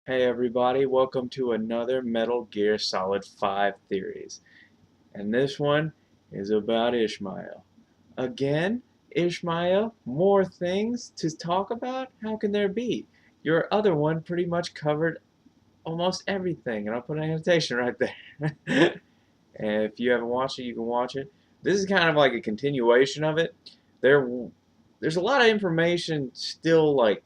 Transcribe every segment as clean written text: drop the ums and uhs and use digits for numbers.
Hey everybody, welcome to another Metal Gear Solid 5 theories. And this one is about Ishmael. Again, Ishmael, more things to talk about? How can there be? Your other one pretty much covered almost everything, and I'll put an annotation right there. And if you haven't watched it, you can watch it. This is kind of like a continuation of it. There, there's a lot of information still like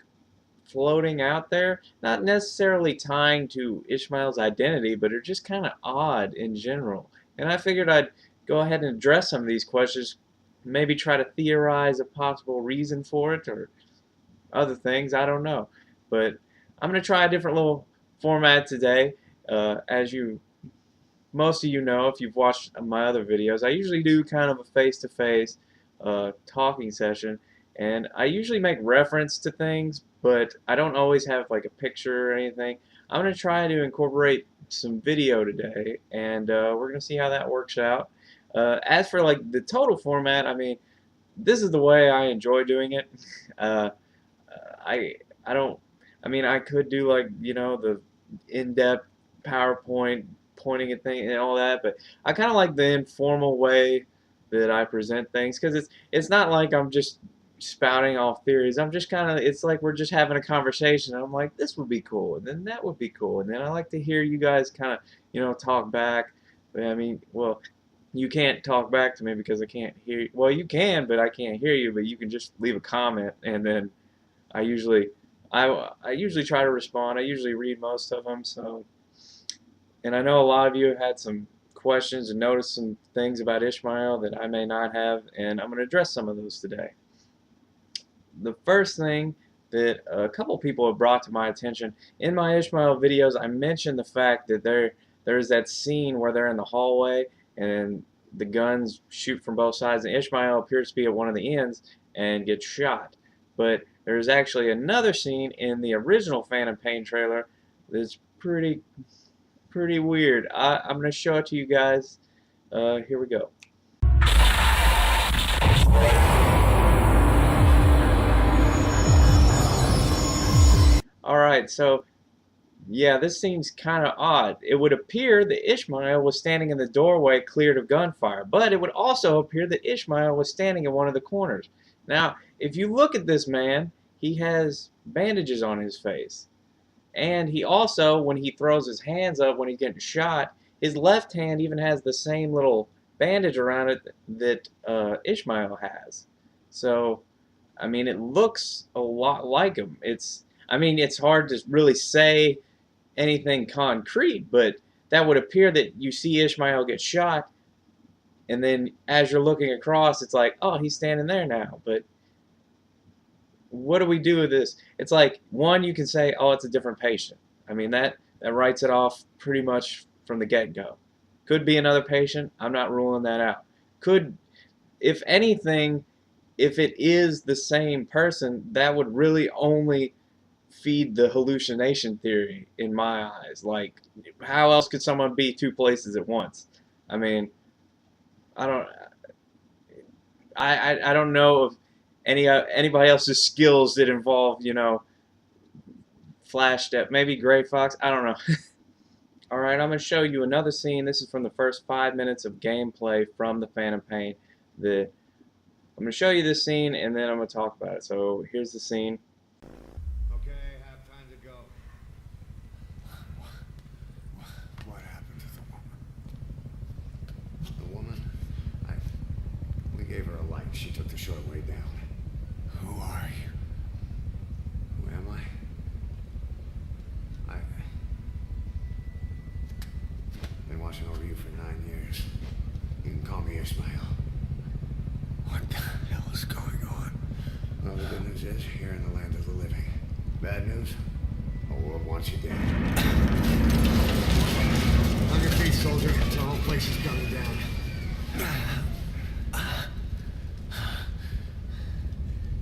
floating out there, not necessarily tying to Ishmael's identity, but are just kind of odd in general. And I figured I'd go ahead and address some of these questions, maybe try to theorize a possible reason for it or other things, I don't know. But I'm going to try a different little format today. As you most of you know, if you've watched my other videos, I usually do kind of a face-to-face talking session, and I usually make reference to things, but I don't always have like a picture or anything. I'm going to try to incorporate some video today, and we're going to see how that works out. As for like the total format, I mean, this is the way I enjoy doing it. Uh, I I don't. I mean, I could do like the in-depth PowerPoint pointing at things and all that, but I kind of like the informal way that I present things because it's not like I'm just spouting off theories. I'm just kind of it's like we're just having a conversation. I'm like, this would be cool, and then that would be cool, and then I like to hear you guys kind of talk back. But I mean, well, you can't talk back to me because I can't hear you. Well, you can, but I can't hear you. But you can just leave a comment, and then I usually I usually try to respond. I usually read most of them. So, and I know a lot of you have had some questions and noticed some things about Ishmael that I may not have, and I'm going to address some of those today. The first thing that a couple people have brought to my attention in my Ishmael videos, I mentioned the fact that there's that scene where they're in the hallway and the guns shoot from both sides, and Ishmael appears to be at one of the ends and gets shot. But there's actually another scene in the original Phantom Pain trailer that's pretty weird. I'm going to show it to you guys. Here we go. Alright, so yeah, this seems kind of odd. It would appear that Ishmael was standing in the doorway cleared of gunfire, but it would also appear that Ishmael was standing in one of the corners. Now, if you look at this man, he has bandages on his face. And he also, when he throws his hands up when he's getting shot, his left hand even has the same little bandage around it that Ishmael has. So, I mean, it looks a lot like him. I mean, it's hard to really say anything concrete, but that would appear that you see Ishmael get shot, and then as you're looking across, it's like, oh, he's standing there now. But what do we do with this? It's like, one, you can say, oh, it's a different patient. I mean, that writes it off pretty much from the get-go. Could be another patient. I'm not ruling that out. Could, if anything, if it is the same person, that would really only feed the hallucination theory in my eyes. Like, how else could someone be two places at once? I mean, I don't, I don't know of anybody else's skills that involve flash step. Maybe Gray Fox. I don't know. All right, I'm going to show you another scene. This is from the first 5 minutes of gameplay from the Phantom Pain. I'm going to show you this scene, and then I'm going to talk about it. So here's the scene. Okay, have time to go. What happened to the woman? The woman? We gave her a light. She took the short way down. Who are you? Who am I? I've been watching over you for 9 years. You can call me Ishmael. What the hell is going on? Well, the good news is you're in the land of the living. Bad news? The world wants you dead. On your feet, soldier. The whole place is coming down.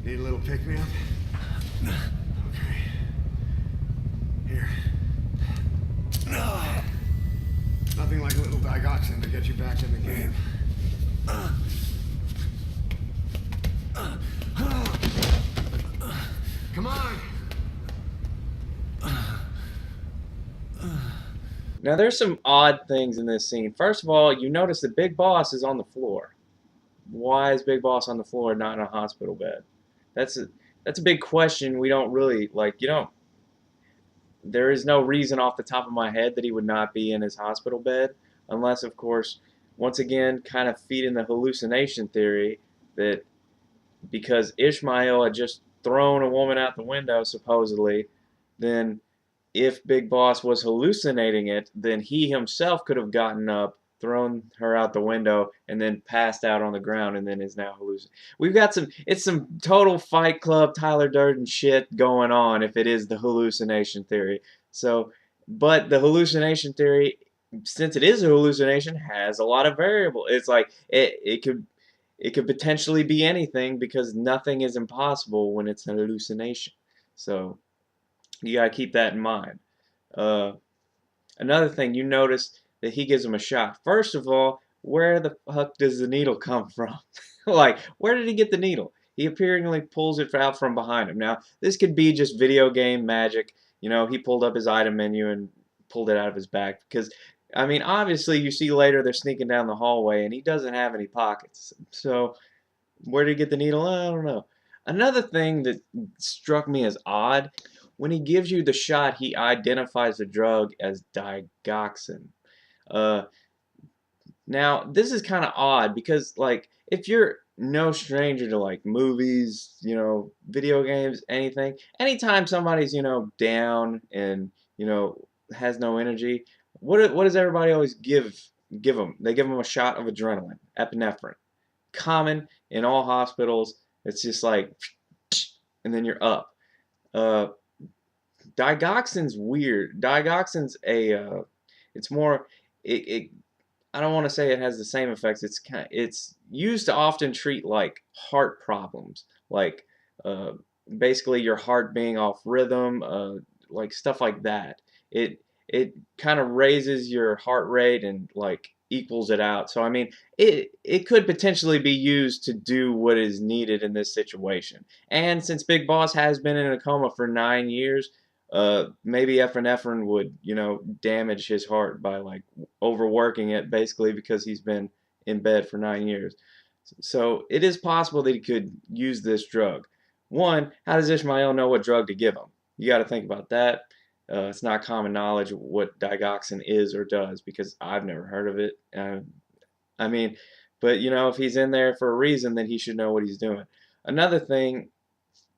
Need a little pick-me-up? Okay. Here. Nothing like a little digoxin to get you back in the game. Come on! Now there's some odd things in this scene. First of all, you notice the Big Boss is on the floor. Why is Big Boss on the floor, not in a hospital bed? That's a that's a big question. We don't really like. You don't. There is no reason off the top of my head that he would not be in his hospital bed, unless, of course, once again, kind of feeding the hallucination theory that because Ishmael had just thrown a woman out the window, supposedly, then if Big Boss was hallucinating it, then he himself could have gotten up, thrown her out the window, and then passed out on the ground, and then is now hallucinating. We've got it's some total Fight Club, Tyler Durden shit going on if it is the hallucination theory. So, but the hallucination theory, since it is a hallucination, has a lot of variable. It's like it could potentially be anything because nothing is impossible when it's an hallucination. So you gotta keep that in mind. Uh, Another thing, you notice that he gives him a shot. First of all, where the fuck does the needle come from? Like, where did he get the needle? He apparently pulls it out from behind him. Now, this could be just video game magic. You know, he pulled up his item menu and pulled it out of his back. Because, I mean, obviously, you see later they're sneaking down the hallway and he doesn't have any pockets. So, where did he get the needle? I don't know. Another thing that struck me as odd, when he gives you the shot, he identifies the drug as digoxin. Uh, Now, this is kind of odd because, like, if you're no stranger to like movies, video games, anything, anytime somebody's, down and, has no energy, what does everybody always give them? They give them a shot of adrenaline, epinephrine, common in all hospitals. It's just like, and then you're up. Uh, Digoxin's weird. Digoxin's it's more, it I don't want to say it has the same effects. It's used to often treat like heart problems, like uh, basically your heart being off rhythm, like stuff like that. It kind of raises your heart rate and like equals it out. So I mean, it could potentially be used to do what is needed in this situation. And since Big Boss has been in a coma for 9 years, maybe epinephrine would, damage his heart by like overworking it basically because he's been in bed for 9 years. So it is possible that he could use this drug. One, how does Ishmael know what drug to give him? You got to think about that. It's not common knowledge what digoxin is or does because I've never heard of it. I mean, but if he's in there for a reason, then he should know what he's doing. Another thing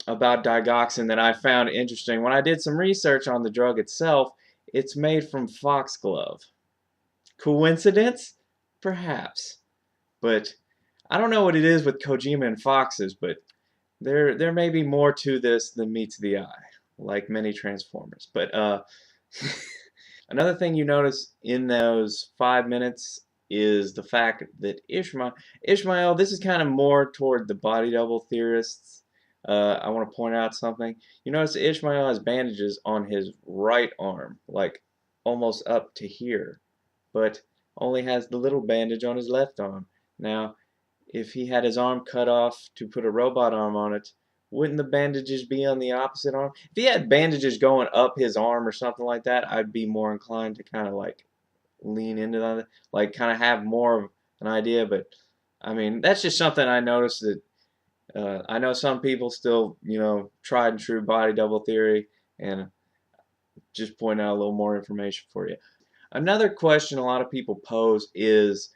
about digoxin that I found interesting when I did some research on the drug itself, it's made from foxglove. Coincidence? Perhaps. But I don't know what it is with Kojima and foxes, but there may be more to this than meets the eye, like many Transformers. But another thing you notice in those 5 minutes is the fact that Ishmael, this is kind of more toward the body double theorists. I want to point out something. You notice Ishmael has bandages on his right arm, like almost up to here, but only has the little bandage on his left arm. Now, if he had his arm cut off to put a robot arm on it, wouldn't the bandages be on the opposite arm? If he had bandages going up his arm or something like that, I'd be more inclined to kind of like lean into that, like kind of have more of an idea. But I mean, that's just something I noticed that I know some people still, tried and true body double theory, and just point out a little more information for you. Another question a lot of people pose is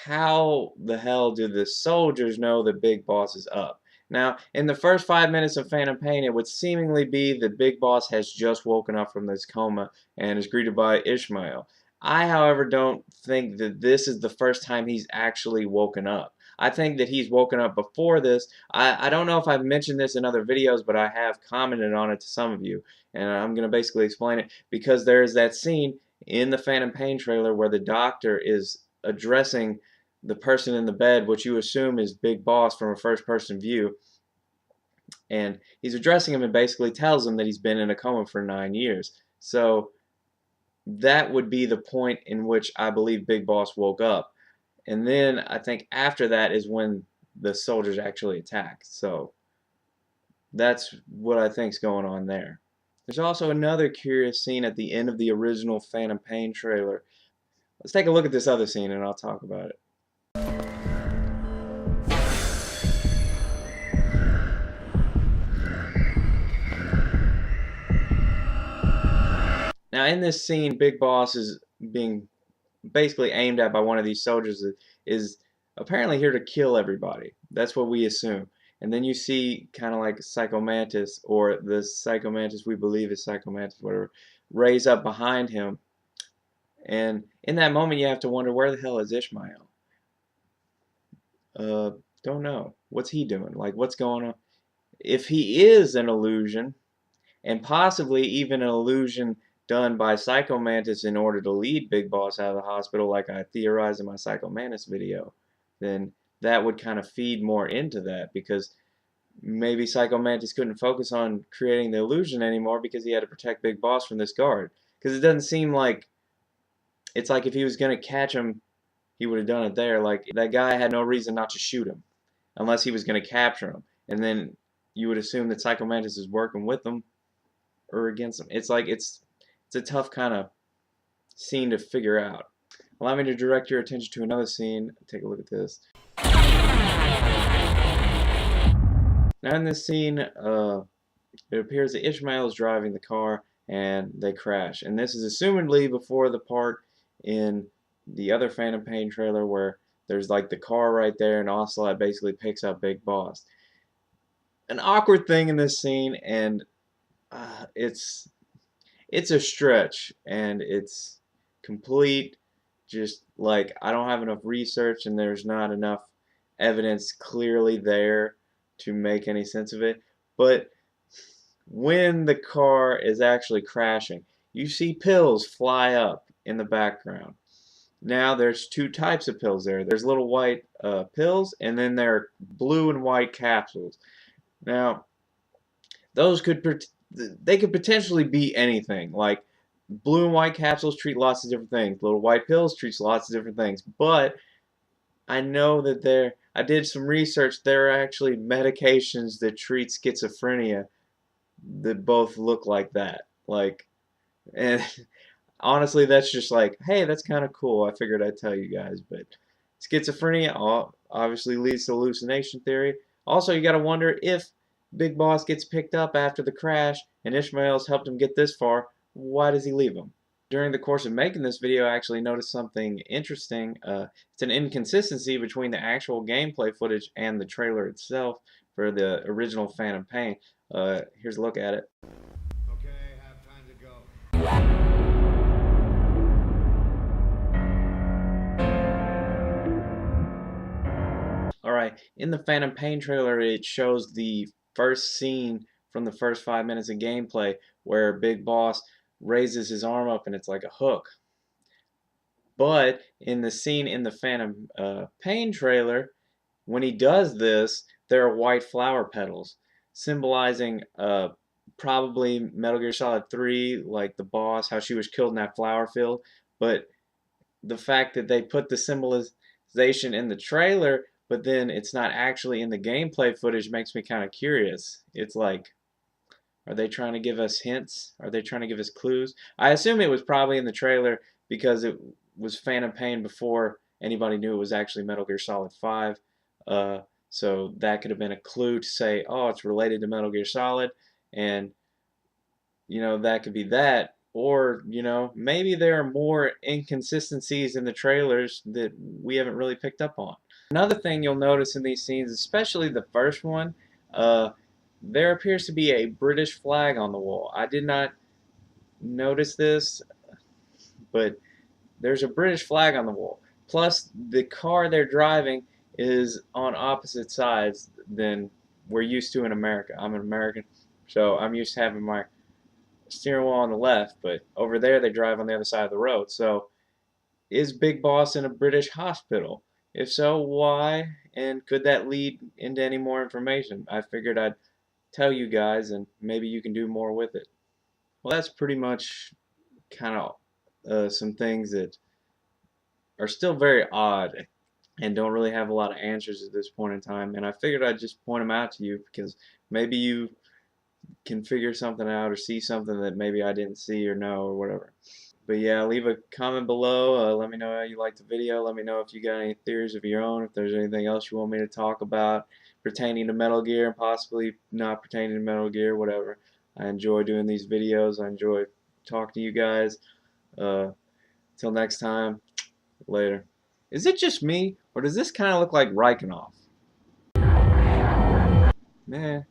how the hell do the soldiers know the Big Boss is up? Now, in the first 5 minutes of Phantom Pain, it would seemingly be the Big Boss has just woken up from this coma and is greeted by Ishmael. I, however, don't think that this is the first time he's actually woken up. I think that he's woken up before this. I don't know if I've mentioned this in other videos, but I have commented on it to some of you, and I'm going to basically explain it because there is that scene in the Phantom Pain trailer where the doctor is addressing the person in the bed, which you assume is Big Boss from a first person view, and he's addressing him and basically tells him that he's been in a coma for 9 years. So that would be the point in which I believe Big Boss woke up. And then I think after that is when the soldiers actually attack. So that's what I think's going on there. There's also another curious scene at the end of the original Phantom Pain trailer. Let's take a look at this other scene and I'll talk about it. Now in this scene, Big Boss is being basically aimed at by one of these soldiers that is apparently here to kill everybody. That's what we assume. And then you see kind of like Psycho Mantis, or the Psycho Mantis we believe is Psycho Mantis, whatever, raise up behind him. And in that moment you have to wonder, where the hell is Ishmael? Uh, don't know. What's he doing? Like, what's going on? If he is an illusion, and possibly even an illusion done by Psycho Mantis in order to lead Big Boss out of the hospital, like I theorized in my Psycho Mantis video, then that would kind of feed more into that, because maybe Psycho Mantis couldn't focus on creating the illusion anymore because he had to protect Big Boss from this guard. Because it doesn't seem like, it's like if he was going to catch him, he would have done it there. Like, that guy had no reason not to shoot him unless he was going to capture him. And then you would assume that Psycho Mantis is working with him or against him. It's like it's a tough kind of scene to figure out. Allow me to direct your attention to another scene. Take a look at this. Now in this scene, it appears that Ishmael is driving the car and they crash. And this is assumedly before the part in the other Phantom Pain trailer where there's like the car right there and Ocelot basically picks up Big Boss. An awkward thing in this scene, and it's a stretch, and it's complete just like I don't have enough research and there's not enough evidence clearly there to make any sense of it. But when the car is actually crashing, you see pills fly up in the background. Now there's two types of pills there. There's little white pills, and then there are blue and white capsules. Now those could potentially be anything. Like, blue and white capsules treat lots of different things. Little white pills treats lots of different things. But I know that I did some research. There are actually medications that treat schizophrenia that both look like that. Like, and honestly, that's just like, hey, that's kind of cool. I figured I'd tell you guys. But schizophrenia obviously leads to hallucination theory. Also, you got to wonder, if Big Boss gets picked up after the crash and Ishmael's helped him get this far, why does he leave him? During the course of making this video, I actually noticed something interesting. It's an inconsistency between the actual gameplay footage and the trailer itself for the original Phantom Pain. Here's a look at it. Okay, have time to go. Alright, in the Phantom Pain trailer, it shows the first scene from the first 5 minutes of gameplay where Big Boss raises his arm up and it's like a hook. But in the scene in the Phantom Pain trailer, when he does this, there are white flower petals, symbolizing probably Metal Gear Solid 3, like the boss, how she was killed in that flower field. But the fact that they put the symbolization in the trailer, but then it's not actually in the gameplay footage, makes me kind of curious. It's like, are they trying to give us hints? Are they trying to give us clues? I assume it was probably in the trailer because it was Phantom Pain before anybody knew it was actually Metal Gear Solid 5. So that could have been a clue to say, oh, it's related to Metal Gear Solid, and that could be that. Or, maybe there are more inconsistencies in the trailers that we haven't really picked up on. Another thing you'll notice in these scenes, especially the first one, there appears to be a British flag on the wall. I did not notice this, but there's a British flag on the wall. Plus, the car they're driving is on opposite sides than we're used to in America. I'm an American, so I'm used to having my steering wheel on the left, but over there they drive on the other side of the road. So, is Big Boss in a British hospital? If so, why? And could that lead into any more information? I figured I'd tell you guys, and maybe you can do more with it. Well, that's pretty much kind of some things that are still very odd and don't really have a lot of answers at this point in time. And I figured I'd just point them out to you because maybe you can figure something out or see something that maybe I didn't see or know or whatever. But yeah, leave a comment below. Let me know how you liked the video. Let me know if you got any theories of your own, if there's anything else you want me to talk about pertaining to Metal Gear and possibly not pertaining to Metal Gear, whatever. I enjoy doing these videos. I enjoy talking to you guys. Uh, Till next time, later. Is it just me, or does this kind of look like Rykinoff? Nah.